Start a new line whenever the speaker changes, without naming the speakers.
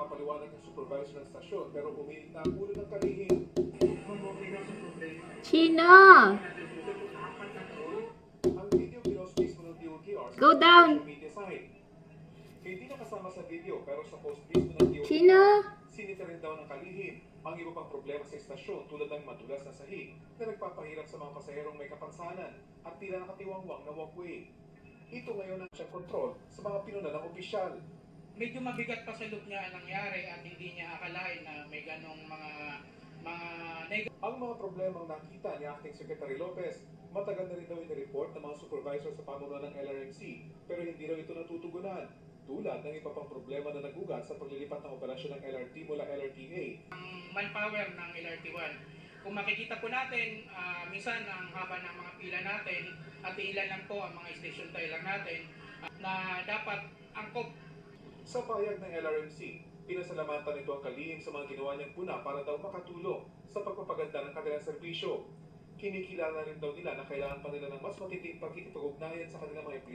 Nagpapaliwanag ng supervisor ng stasyon pero umiinit na ang ulo ng kalihim.
Chino!
Ang video pinost mismo ng DOTR sa
Go down!
social media site. Hindi nakasama sa video pero sa post mismo ng DOTR,
Chino!
sinita rin daw ng kalihim ang iba pang problema sa istasyon tulad ng madulas na sahig na nagpapahirap sa mga pasaherong may kapansanan at tila nakatiwangwang na walkway. Ito ngayon ang siyang kontrol sa mga pinuna ng opisyal.
Medyo mabigat pa sa loop niya nangyari at hindi niya akalain na may ganong mga
Ang mga problemang nakita ni Acting Secretary Lopez, matagal na rin daw inireport ng mga supervisor sa pamunuan ng LRMC pero hindi raw ito natutugunan. Tulad ng iba pang problema na nagugat sa paglilipat ng operasyon ng LRT mula LRTA.
ang manpower ng LRT1. Kung makikita po natin, minsan ang haba ng mga pila natin at ilan lang po ang mga station trailer natin na dapat angkop.
Sa payag ng LRMC, pinasalamatan nito ang kalihim sa mga ginawa niyang puna para daw makatulong sa pagpapaganda ng kanilang serbisyo. Kinikilala rin daw nila na kailangan pa nila ng mas matinding pagkikipag-ugnayan sa kanilang mga empleyado.